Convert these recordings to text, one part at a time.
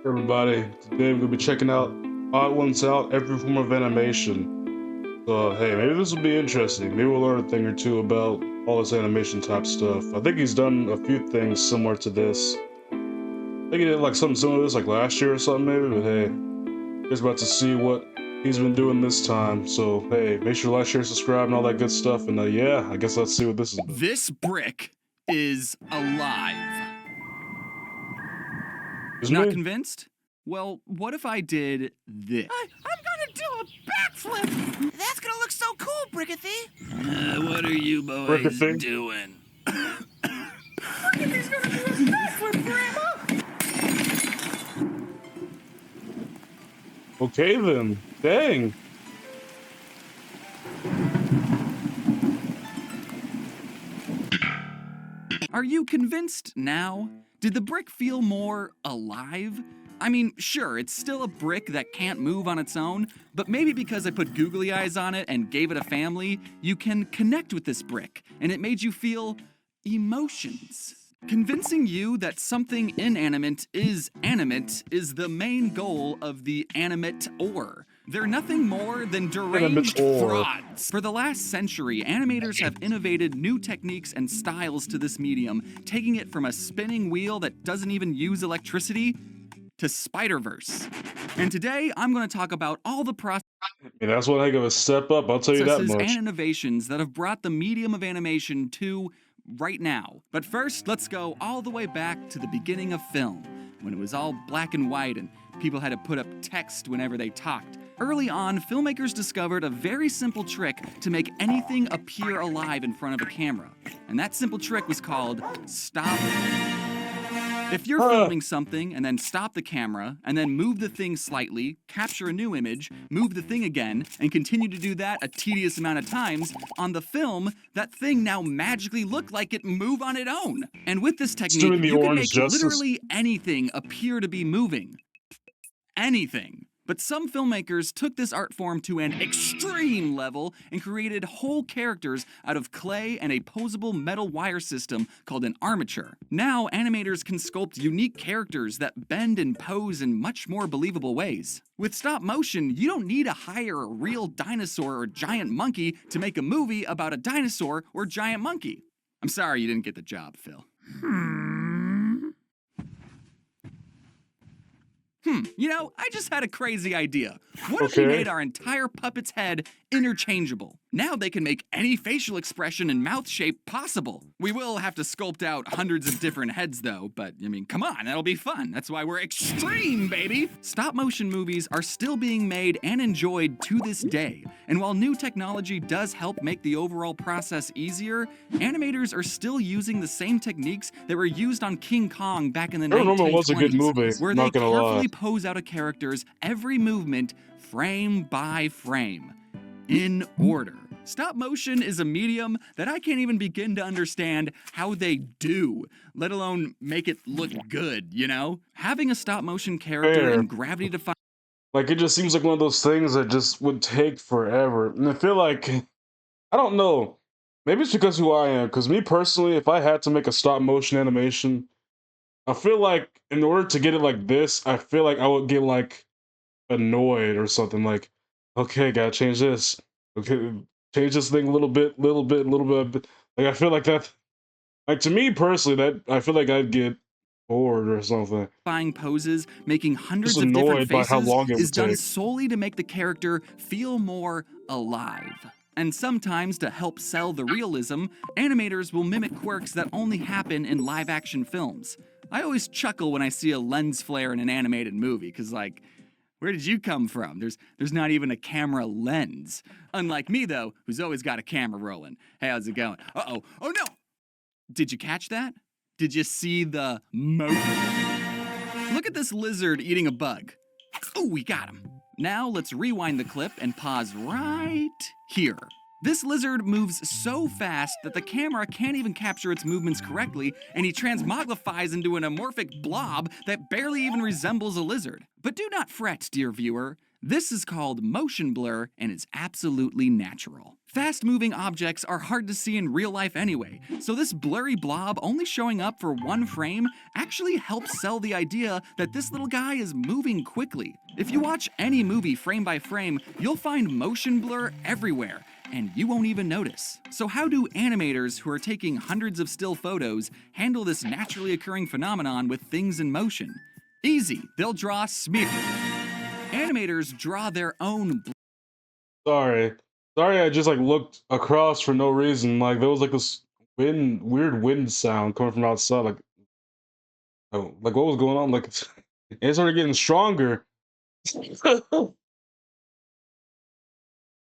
Everybody, today we're gonna be checking out Odd Ones Out, every form of animation. So hey, maybe this will be interesting. Maybe we'll learn a thing or two about all this animation type stuff. I think he's done a few things similar to this. I think he did like something similar to this like last year or something maybe, but hey, he's about to see what he's been doing this time. So hey, make sure to like, share, subscribe, and all that good stuff. And yeah, I guess let's see what this is about. This brick is alive. Not convinced? Well, what if I did this? I'm gonna do a backflip! That's gonna look so cool, Brickathy! What are you boys Brickathy? doing? Brickathy's gonna do a backflip, Grandma! Okay then, dang. Are you convinced now? Did the brick feel more alive? I mean, sure, it's still a brick that can't move on its own, but maybe because I put googly eyes on it and gave it a family, you can connect with this brick, and it made you feel emotions. Convincing you that something inanimate is animate is the main goal of the animate-or. They're nothing more than deranged frauds. For the last century, animators have innovated new techniques and styles to this medium, taking it from a spinning wheel that doesn't even use electricity to Spider-Verse. And today, I'm going to talk about all the processes Yeah, that's one heck of a step up, I'll tell you that much. and innovations that have brought the medium of animation to right now. But first, let's go all the way back to the beginning of film, when it was all black and white and people had to put up text whenever they talked. Early on, filmmakers discovered a very simple trick to make anything appear alive in front of a camera. And that simple trick was called stop. If you're filming something and then stop the camera and then move the thing slightly, capture a new image, move the thing again, and continue to do that a tedious amount of times, on the film, that thing now magically looked like it move on its own. And with this technique, you can make literally anything appear to be moving. Anything. But some filmmakers took this art form to an extreme level and created whole characters out of clay and a posable metal wire system called an armature. Now, animators can sculpt unique characters that bend and pose in much more believable ways. With stop motion, you don't need to hire a real dinosaur or giant monkey to make a movie about a dinosaur or giant monkey. I'm sorry you didn't get the job, Phil. You know, I just had a crazy idea. What if we made our entire puppet's head interchangeable? Now they can make any facial expression and mouth shape possible. We will have to sculpt out hundreds of different heads though, but I mean, come on, that'll be fun. That's why we're extreme, baby! Stop motion movies are still being made and enjoyed to this day. And while new technology does help make the overall process easier, animators are still using the same techniques that were used on King Kong back in the 1920s. Was a good movie, where they carefully pose out a character's every movement frame by frame, in order. Stop motion is a medium that I can't even begin to understand how they do, let alone make it look good, you know? Having a stop motion character in Gravity Defy like, it just seems like one of those things that just would take forever. And I feel like, I don't know, maybe it's because who I am, because me personally, if I had to make a stop motion animation, I feel like in order to get it like this, I feel like I would get like annoyed or something, like, okay, gotta change this. Okay, change this thing a little bit. Like, I feel like that, like, to me personally, that I feel like I'd get bored or something. Poses, making hundreds of different faces, is done solely to make the character feel more alive. And sometimes, to help sell the realism, animators will mimic quirks that only happen in live-action films. I always chuckle when I see a lens flare in an animated movie, because, like, where did you come from? There's not even a camera lens. Unlike me, though, who's always got a camera rolling. Hey, how's it going? Uh-oh. Oh, no! Did you catch that? Did you see the motion? Look at this lizard eating a bug. Oh, we got him. Now let's rewind the clip and pause right here. This lizard moves so fast that the camera can't even capture its movements correctly, and he transmogrifies into an amorphic blob that barely even resembles a lizard. But do not fret, dear viewer. This is called motion blur and is absolutely natural. Fast-moving objects are hard to see in real life anyway, so this blurry blob only showing up for one frame actually helps sell the idea that this little guy is moving quickly. If you watch any movie frame by frame, you'll find motion blur everywhere, and you won't even notice. So how do animators who are taking hundreds of still photos handle this naturally occurring phenomenon with things in motion? Easy, they'll draw smear. Animators draw their own Sorry. Sorry, I just like looked across for no reason. Like there was like this weird wind sound coming from outside. Like, oh, like what was going on? Like it started getting stronger.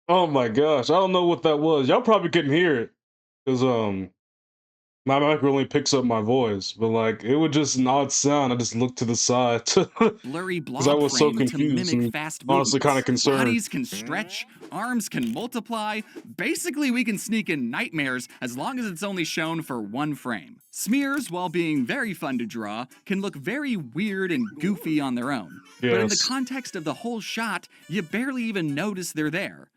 Oh my gosh, I don't know what that was. Y'all probably couldn't hear it because my mic only picks up my voice, but like it was just an odd sound. I just looked to the side blurry because I blob was so frame to confused mimic and fast honestly movements. kind of concerned. Bodies can stretch, arms can multiply. Basically, we can sneak in nightmares as long as it's only shown for one frame. Smears, while being very fun to draw, can look very weird and goofy on their own. But in the Yes. context of the whole shot, you barely even notice they're there.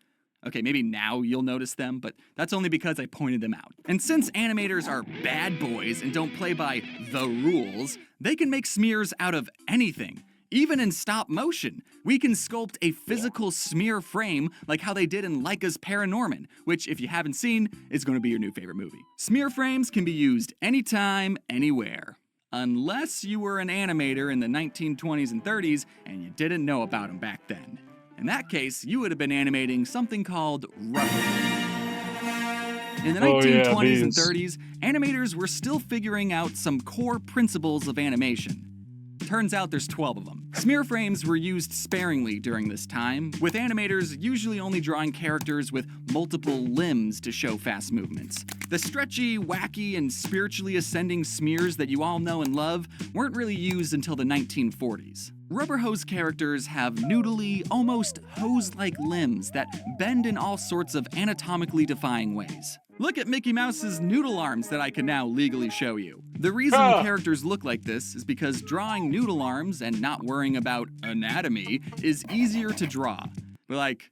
Okay, maybe now you'll notice them, but that's only because I pointed them out. And since animators are bad boys and don't play by the rules, they can make smears out of anything. Even in stop motion, we can sculpt a physical smear frame like how they did in Leica's Paranorman, which, if you haven't seen, is going to be your new favorite movie. Smear frames can be used anytime, anywhere. Unless you were an animator in the 1920s and 30s and you didn't know about them back then. In that case, you would have been animating something called rubber. In the Oh, yeah, 1920s and these. 30s, animators were still figuring out some core principles of animation. Turns out there's 12 of them. Smear frames were used sparingly during this time, with animators usually only drawing characters with multiple limbs to show fast movements. The stretchy, wacky, and spiritually ascending smears that you all know and love weren't really used until the 1940s. Rubber hose characters have noodly, almost hose-like limbs that bend in all sorts of anatomically defying ways. Look at Mickey Mouse's noodle arms that I can now legally show you. The reason characters look like this is because drawing noodle arms and not worrying about anatomy is easier to draw. But like,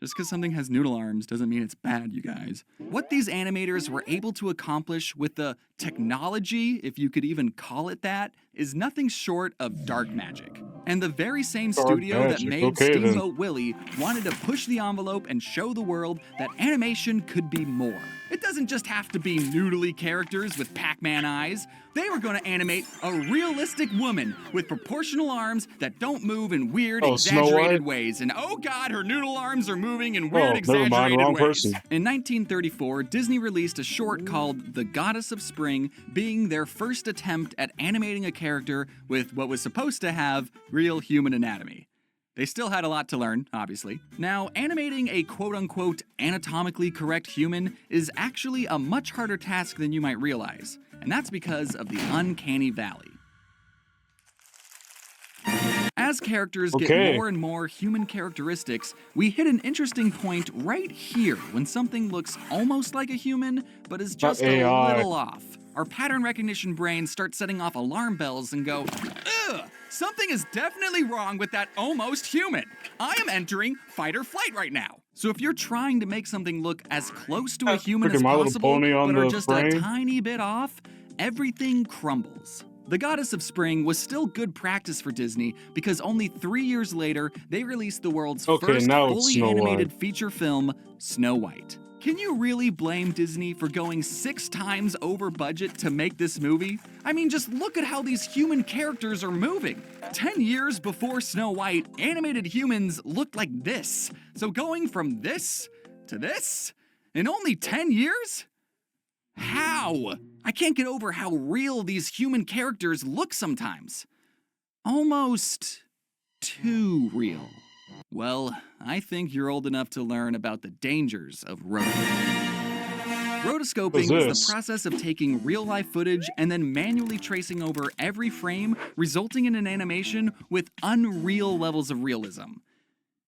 just because something has noodle arms doesn't mean it's bad, you guys. What these animators were able to accomplish with the technology, if you could even call it that, is nothing short of dark magic. And the very same Dark studio that magic, made okay, then. Steamboat Willie wanted to push the envelope and show the world that animation could be more. It doesn't just have to be noodly characters with Pac-Man eyes. They were going to animate a realistic woman with proportional arms that don't move in weird, Oh, Snow exaggerated White? ways. And oh god, her noodle arms are moving in Oh, weird, never mind, exaggerated wrong ways. person. In 1934, Disney released a short called The Goddess of Spring, being their first attempt at animating a character with what was supposed to have real human anatomy. They still had a lot to learn, obviously. Now, animating a quote-unquote anatomically correct human is actually a much harder task than you might realize, and that's because of the uncanny valley. As characters Okay. get more and more human characteristics, we hit an interesting point right here when something looks almost like a human, but is just a AI. little off. Our pattern recognition brains start setting off alarm bells and go, ugh, something is definitely wrong with that almost human. I am entering fight or flight right now. So if you're trying to make something look as close to a human Freaking as My Little possible, Pony on but are the just a frame. tiny bit off, everything crumbles. The Goddess of Spring was still good practice for Disney because only 3 years later, they released the world's Okay, first now it's fully Snow animated White. feature film, Snow White. Can you really blame Disney for going 6 times over budget to make this movie? I mean, just look at how these human characters are moving. 10 years before Snow White, animated humans looked like this. So going from this to this in only 10 years? How? I can't get over how real these human characters look sometimes. Almost too real. Well, I think you're old enough to learn about the dangers of rotoscoping What's is this? the process of taking real-life footage and then manually tracing over every frame, resulting in an animation with unreal levels of realism.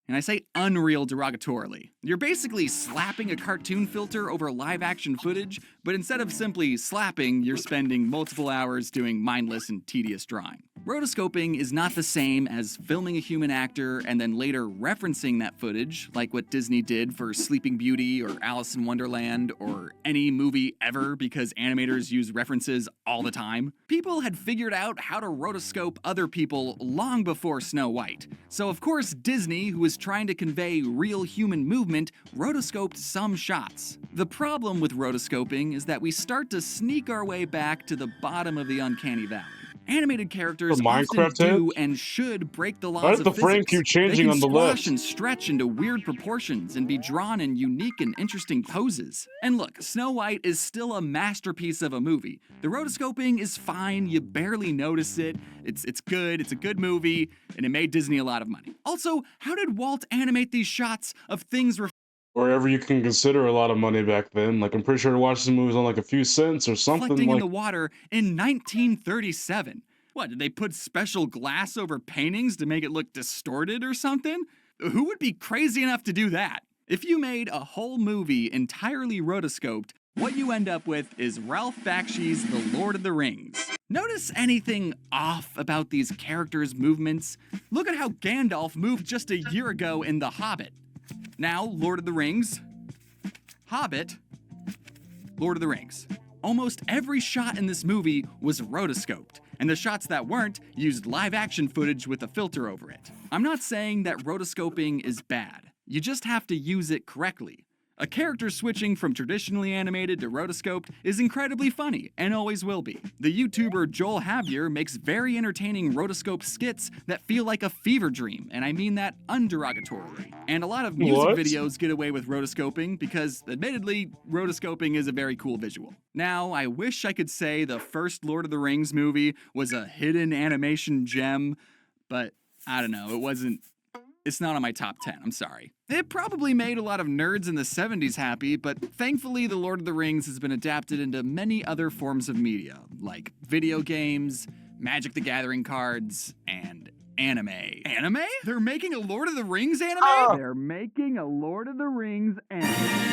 And I say unreal derogatorily. You're basically slapping a cartoon filter over live-action footage, but instead of simply slapping, you're spending multiple hours doing mindless and tedious drawing. Rotoscoping is not the same as filming a human actor and then later referencing that footage, like what Disney did for Sleeping Beauty or Alice in Wonderland or any movie ever because animators use references all the time. People had figured out how to rotoscope other people long before Snow White. So of course Disney, who was trying to convey real human movement, rotoscoped some shots. The problem with rotoscoping is that we start to sneak our way back to the bottom of the uncanny valley. Animated characters often Minecraft do head? and should break the Why laws does the of frame physics. keep changing They on can the squash left? and stretch into weird proportions and be drawn in unique and interesting poses. And look, Snow White is still a masterpiece of a movie. The rotoscoping is fine, you barely notice it, it's good, it's a good movie, and it made Disney a lot of money. Also, how did Walt animate these shots of things Wherever you can consider a lot of money back then. Like, I'm pretty sure I watched the movies on like a few cents or something reflecting in like. the water in 1937? What, did they put special glass over paintings to make it look distorted or something? Who would be crazy enough to do that? If you made a whole movie entirely rotoscoped, what you end up with is Ralph Bakshi's The Lord of the Rings. Notice anything off about these characters' movements? Look at how Gandalf moved just a year ago in The Hobbit. Now, Lord of the Rings, Hobbit, Lord of the Rings. Almost every shot in this movie was rotoscoped, and the shots that weren't used live-action footage with a filter over it. I'm not saying that rotoscoping is bad. You just have to use it correctly. A character switching from traditionally animated to rotoscoped is incredibly funny, and always will be. The YouTuber Joel Javier makes very entertaining rotoscope skits that feel like a fever dream, and I mean that underogatorily. And a lot of music What? videos get away with rotoscoping because, admittedly, rotoscoping is a very cool visual. Now, I wish I could say the first Lord of the Rings movie was a hidden animation gem, but I don't know, it's not on my top 10, I'm sorry. It probably made a lot of nerds in the 70s happy, but thankfully The Lord of the Rings has been adapted into many other forms of media, like video games, Magic the Gathering cards, and anime. Anime? They're making a Lord of the Rings anime? They're making a Lord of the Rings anime.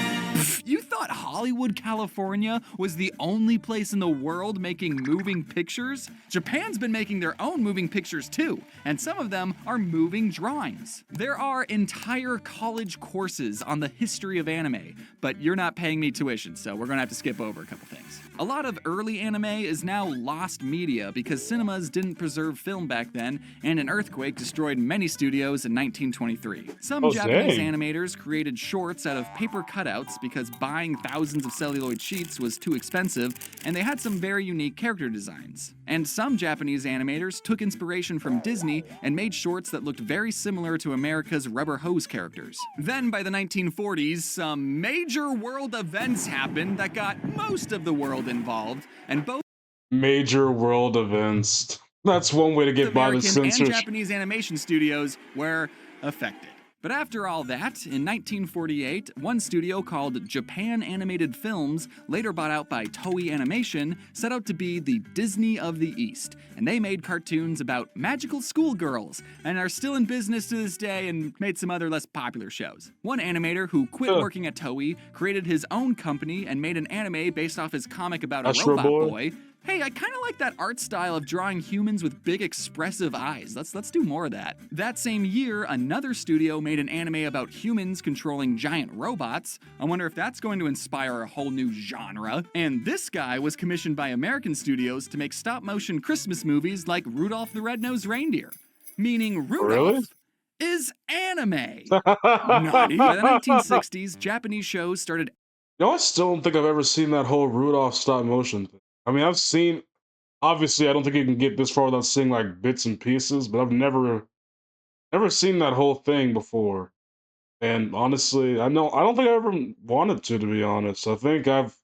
You thought Hollywood, California was the only place in the world making moving pictures? Japan's been making their own moving pictures too, and some of them are moving drawings. There are entire college courses on the history of anime, but you're not paying me tuition, so we're gonna have to skip over a couple things. A lot of early anime is now lost media because cinemas didn't preserve film back then, and an earthquake destroyed many studios in 1923. Some Oh, Japanese dang. animators created shorts out of paper cutouts because buying thousands of celluloid sheets was too expensive, and they had some very unique character designs. And some Japanese animators took inspiration from Disney and made shorts that looked very similar to America's Rubber Hose characters. Then by the 1940s, some major world events happened that got most of the world involved, and both Major world events. That's one way to get by the American and censorship. Japanese animation studios were affected. But after all that, in 1948, one studio called Japan Animated Films, later bought out by Toei Animation, set out to be the Disney of the East, and they made cartoons about magical schoolgirls, and are still in business to this day and made some other less popular shows. One animator who quit Huh. working at Toei created his own company and made an anime based off his comic about a Astro robot Boy? boy. Hey, I kind of like that art style of drawing humans with big expressive eyes. Let's do more of that. That same year, another studio made an anime about humans controlling giant robots. I wonder if that's going to inspire a whole new genre. And this guy was commissioned by American studios to make stop-motion Christmas movies like Rudolph the Red-Nosed Reindeer. Meaning Rudolph Really? is anime. Naughty. By the 1960s, Japanese shows started No, I still don't think I've ever seen that whole Rudolph stop motion thing. I mean, I've seen. Obviously, I don't think you can get this far without seeing like bits and pieces, but I've never seen that whole thing before. And honestly, I don't think I ever wanted to be honest. I think I've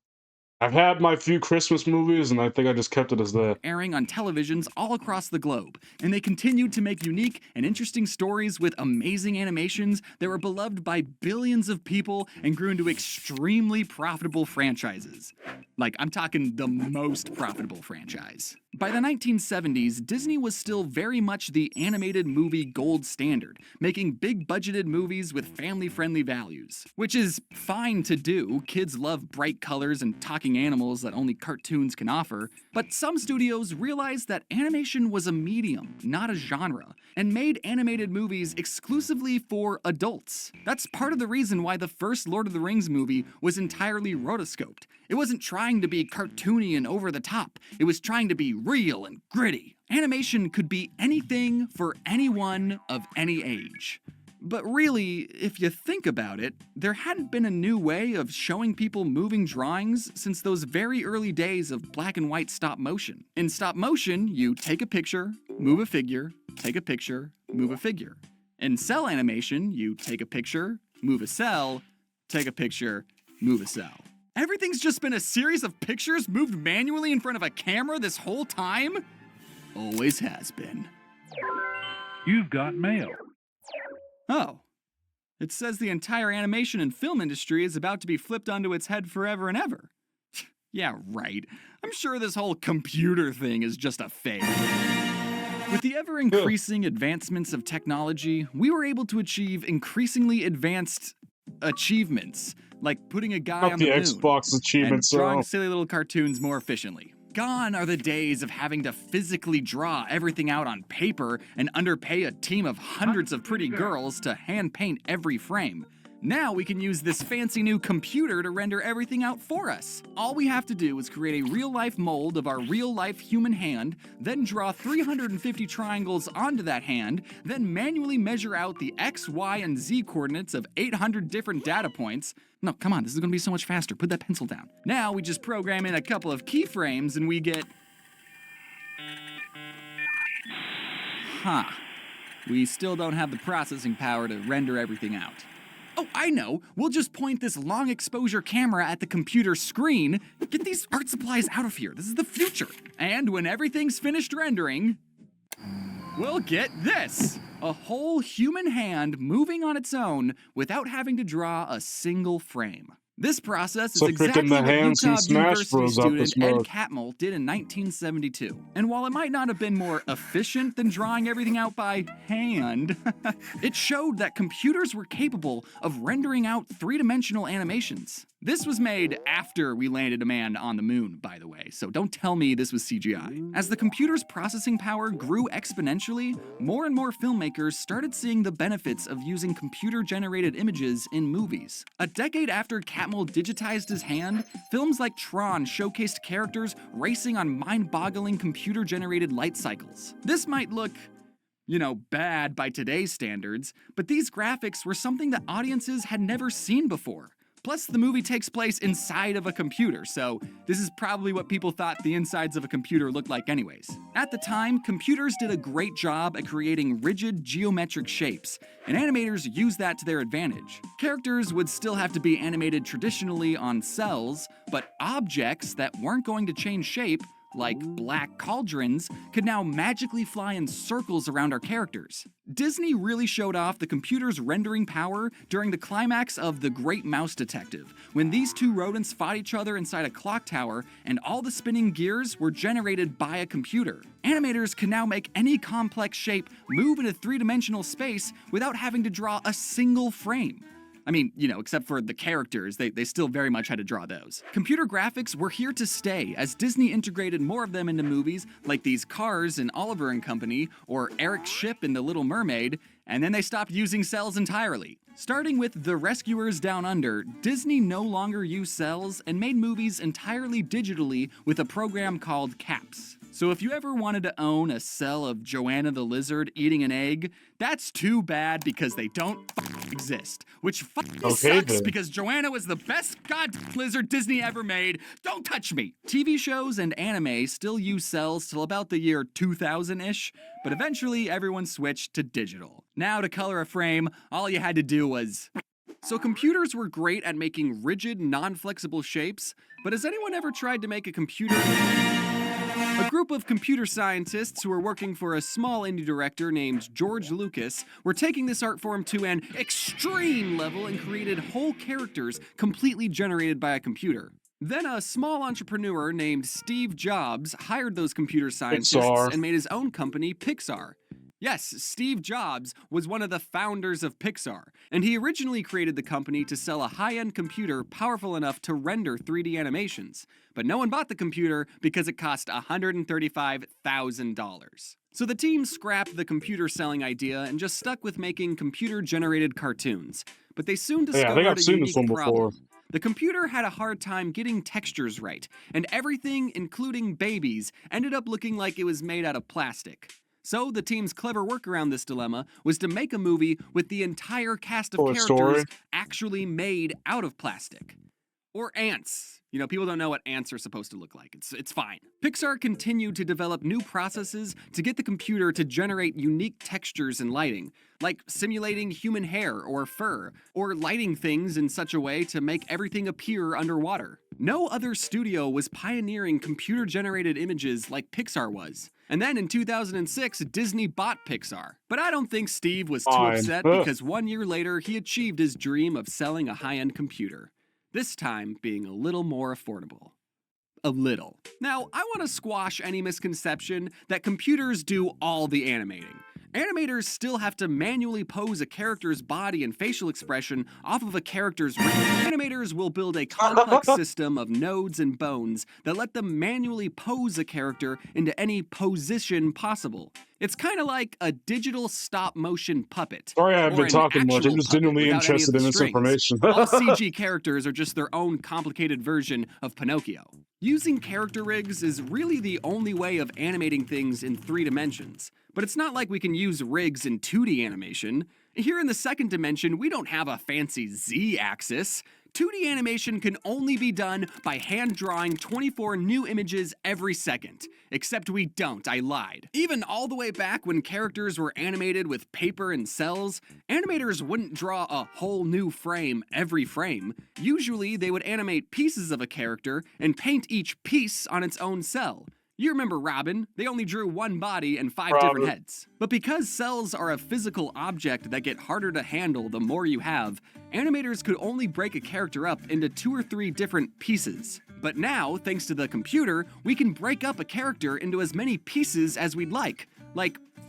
had my few Christmas movies, and I think I just kept it as that. airing on televisions all across the globe, and they continued to make unique and interesting stories with amazing animations that were beloved by billions of people and grew into extremely profitable franchises. Like, I'm talking the most profitable franchise. By the 1970s, Disney was still very much the animated movie gold standard, making big budgeted movies with family-friendly values. Which is fine to do, kids love bright colors and talking talking animals that only cartoons can offer, but some studios realized that animation was a medium, not a genre, and made animated movies exclusively for adults. That's part of the reason why the first Lord of the Rings movie was entirely rotoscoped. It wasn't trying to be cartoony and over the top, it was trying to be real and gritty. Animation could be anything for anyone of any age. But really, if you think about it, there hadn't been a new way of showing people moving drawings since those very early days of black and white stop motion. In stop motion, you take a picture, move a figure, take a picture, move a figure. In cell animation, you take a picture, move a cell, take a picture, move a cell. Everything's just been a series of pictures moved manually in front of a camera this whole time? Always has been. You've got mail. Oh. It says the entire animation and film industry is about to be flipped onto its head forever and ever. Yeah, right. I'm sure this whole computer thing is just a fake. With the ever-increasing advancements of technology, we were able to achieve increasingly advanced achievements, like putting a guy Not on the the moon Xbox and achievements, drawing though. silly little cartoons more efficiently. Gone are the days of having to physically draw everything out on paper and underpay a team of hundreds of pretty girls to hand paint every frame. Now we can use this fancy new computer to render everything out for us. All we have to do is create a real-life mold of our real-life human hand, then draw 350 triangles onto that hand, then manually measure out the X, Y, and Z coordinates of 800 different data points. No, come on, this is gonna be so much faster. Put that pencil down. Now we just program in a couple of keyframes and we get... Huh. We still don't have the processing power to render everything out. Oh, I know. We'll just point this long exposure camera at the computer screen. Get these art supplies out of here. This is the future. And when everything's finished rendering, we'll get this. A whole human hand moving on its own without having to draw a single frame. This process is So exactly freaking the what hands from Utah Smash University Bros. Up student this Ed mode. Catmull did in 1972. And while it might not have been more efficient than drawing everything out by hand, it showed that computers were capable of rendering out three-dimensional animations. This was made after we landed a man on the moon, by the way, so don't tell me this was CGI. As the computer's processing power grew exponentially, more and more filmmakers started seeing the benefits of using computer-generated images in movies. A decade after Catmull digitized his hand, films like Tron showcased characters racing on mind-boggling computer-generated light cycles. This might look bad by today's standards, but these graphics were something that audiences had never seen before. Plus, the movie takes place inside of a computer, so this is probably what people thought the insides of a computer looked like anyways. At the time, computers did a great job at creating rigid geometric shapes, and animators used that to their advantage. Characters would still have to be animated traditionally on cells, but objects that weren't going to change shape, like black cauldrons, could now magically fly in circles around our characters. Disney really showed off the computer's rendering power during the climax of The Great Mouse Detective, when these two rodents fought each other inside a clock tower and all the spinning gears were generated by a computer. Animators can now make any complex shape move in a three-dimensional space without having to draw a single frame. I mean, except for the characters, they still very much had to draw those. Computer graphics were here to stay as Disney integrated more of them into movies like these cars in Oliver and Company or Eric's ship in The Little Mermaid, and then they stopped using cells entirely. Starting with The Rescuers Down Under, Disney no longer used cells and made movies entirely digitally with a program called CAPS. So if you ever wanted to own a cell of Joanna the Lizard eating an egg, that's too bad because they don't exist. Which sucks then. because Joanna was the best goddamn lizard Disney ever made. Don't touch me! TV shows and anime still use cells till about the year 2000-ish, but eventually everyone switched to digital. Now to color a frame, all you had to do was... So computers were great at making rigid, non-flexible shapes, but has anyone ever tried to make a computer... A group of computer scientists who were working for a small indie director named George Lucas were taking this art form to an extreme level and created whole characters completely generated by a computer. Then a small entrepreneur named Steve Jobs hired those computer scientists Pixar. and made his own company, Pixar. Yes, Steve Jobs was one of the founders of Pixar, and he originally created the company to sell a high-end computer powerful enough to render 3D animations. But no one bought the computer because it cost $135,000. So the team scrapped the computer selling idea and just stuck with making computer-generated cartoons. But they soon Yeah, I think discovered I've a seen this unique one before. problem. The computer had a hard time getting textures right, and everything, including babies, ended up looking like it was made out of plastic. So the team's clever work around this dilemma was to make a movie with the entire cast of Toy characters Story. actually made out of plastic. Or ants. You know, people don't know what ants are supposed to look like. It's fine. Pixar continued to develop new processes to get the computer to generate unique textures and lighting, like simulating human hair or fur, or lighting things in such a way to make everything appear underwater. No other studio was pioneering computer-generated images like Pixar was. And then in 2006, Disney bought Pixar. But I don't think Steve was too Fine. upset because 1 year later, he achieved his dream of selling a high-end computer. This time being a little more affordable. A little. Now, I want to squash any misconception that computers do all the animating. Animators still have to manually pose a character's body and facial expression off of a character's rig. Animators will build a complex system of nodes and bones that let them manually pose a character into any position possible. It's kind of like a digital stop-motion puppet. Sorry I haven't or been an talking much. I'm actual just puppet genuinely without any of interested the in this strings. information. All CG characters are just their own complicated version of Pinocchio. Using character rigs is really the only way of animating things in 3 dimensions. But it's not like we can use rigs in 2D animation. Here in the second dimension, we don't have a fancy Z-axis. 2D animation can only be done by hand drawing 24 new images every second. Except we don't, I lied. Even all the way back when characters were animated with paper and cells, animators wouldn't draw a whole new frame every frame. Usually they would animate pieces of a character and paint each piece on its own cell. You remember Robin, they only drew 1 body and 5 different heads. But because cells are a physical object that get harder to handle the more you have, animators could only break a character up into 2 or 3 different pieces. But now, thanks to the computer, we can break up a character into as many pieces as we'd like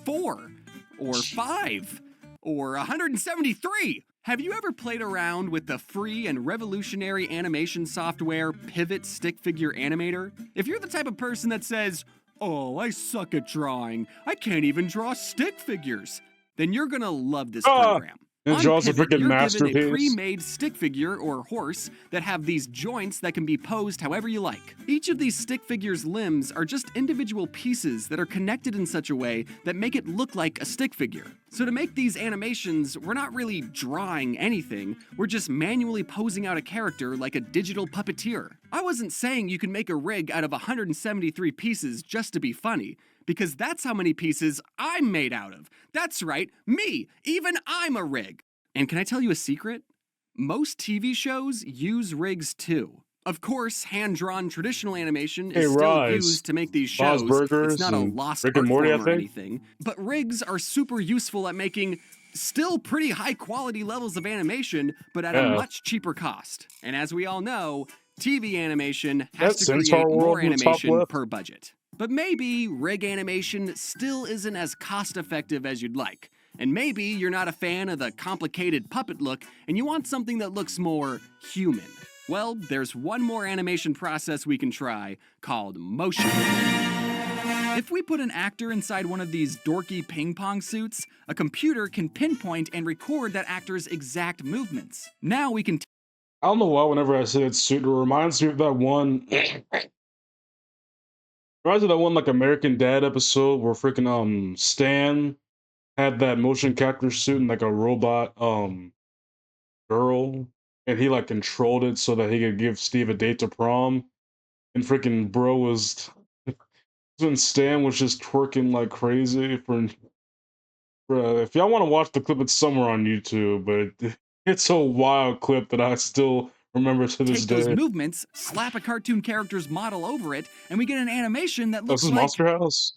4, or 5, or 173. Have you ever played around with the free and revolutionary animation software Pivot Stick Figure Animator? If you're the type of person that says, "Oh, I suck at drawing, I can't even draw stick figures," then you're gonna love this program. It On draws a Pivot, freaking you're given a masterpiece. pre-made stick figure or horse that have these joints that can be posed however you like. Each of these stick figures' limbs are just individual pieces that are connected in such a way that make it look like a stick figure. So to make these animations, we're not really drawing anything, we're just manually posing out a character like a digital puppeteer. I wasn't saying you can make a rig out of 173 pieces just to be funny, because that's how many pieces I'm made out of. That's right, me! Even I'm a rig! And can I tell you a secret? Most TV shows use rigs too. Of course, hand-drawn traditional animation is still Rise. used to make these Bob's shows. Burgers It's not a and lost Rick art and Morty, I form or think. anything. But rigs are super useful at making still pretty high-quality levels of animation, but at a Yeah. much cheaper cost. And as we all know, TV animation That has to Centaur create World more in the top animation left? per budget. But maybe rig animation still isn't as cost-effective as you'd like. And maybe you're not a fan of the complicated puppet look and you want something that looks more human. Well, there's one more animation process we can try called motion. If we put an actor inside one of these dorky ping pong suits, a computer can pinpoint and record that actor's exact movements. Now we can I don't know why whenever I say that suit, it reminds me of that one. Reminds me of that one like American Dad episode where freaking Stan had that motion capture suit and like a robot girl, and he like controlled it so that he could give Steve a date to prom, and freaking bro was when Stan was just twerking like crazy for. If y'all want to watch the clip, it's somewhere on YouTube, but it's a wild clip that I still remember to this take those day. movements, slap a cartoon character's model over it, and we get an animation that Oh, looks this is like Monster House?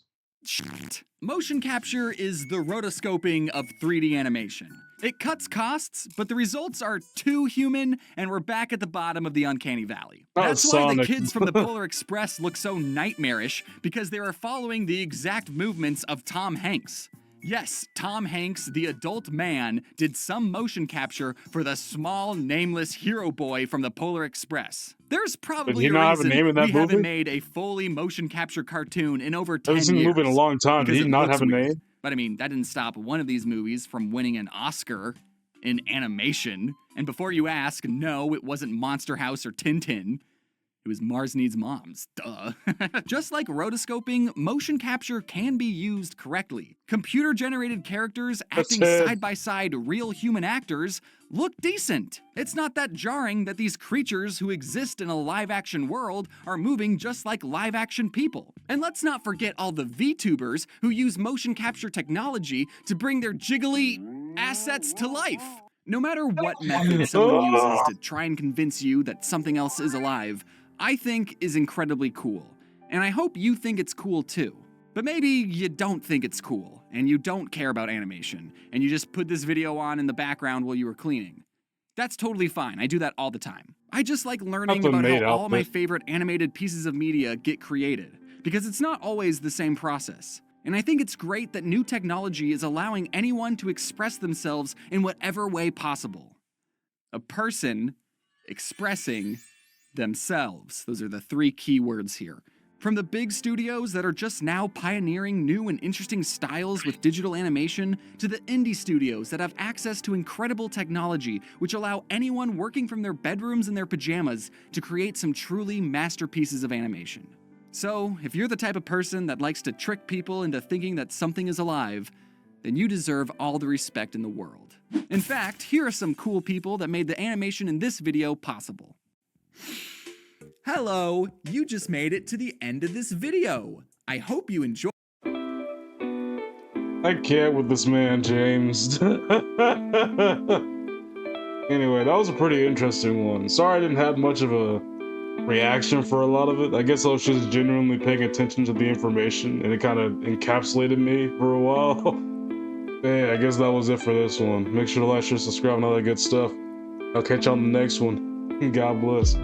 shit. Motion capture is the rotoscoping of 3D animation. It cuts costs, but the results are too human, and we're back at the bottom of the uncanny valley. Not That's why the Sonic. kids from the Polar Express look so nightmarish, because they are following the exact movements of Tom Hanks. Yes, Tom Hanks, the adult man, did some motion capture for the small, nameless hero boy from the Polar Express. There's Did probably he a not have a reason name in that we haven't movie? made a fully motion capture cartoon in over 10 I haven't seen the years. movie in a long time. Did Because he it not looks have a weird. name? But I mean, that didn't stop one of these movies from winning an Oscar in animation. And before you ask, no, it wasn't Monster House or Tintin. It was Mars Needs Moms, duh. Just like rotoscoping, motion capture can be used correctly. Computer-generated characters acting it. side by side real human actors look decent. It's not that jarring that these creatures who exist in a live-action world are moving just like live-action people. And let's not forget all the VTubers who use motion capture technology to bring their jiggly assets to life. No matter what method someone uses to try and convince you that something else is alive, I think is incredibly cool. And I hope you think it's cool too. But maybe you don't think it's cool, and you don't care about animation, and you just put this video on in the background while you were cleaning. That's totally fine, I do that all the time. I just like learning the about maid how all my outfit. favorite animated pieces of media get created, because it's not always the same process. And I think it's great that new technology is allowing anyone to express themselves in whatever way possible. A person expressing themselves. Those are the three key words here. From the big studios that are just now pioneering new and interesting styles with digital animation, to the indie studios that have access to incredible technology which allow anyone working from their bedrooms in their pajamas to create some truly masterpieces of animation. So, if you're the type of person that likes to trick people into thinking that something is alive, then you deserve all the respect in the world. In fact, here are some cool people that made the animation in this video possible. Hello, you just made it to the end of this video. I hope you enjoyed. I can't with this man, James. Anyway, that was a pretty interesting one. Sorry I didn't have much of a reaction for a lot of it. I guess I was just genuinely paying attention to the information, and it kind of encapsulated me for a while. Hey, I guess that was it for this one. Make sure to like, share, subscribe, and all that good stuff. I'll catch you on the next one. God bless.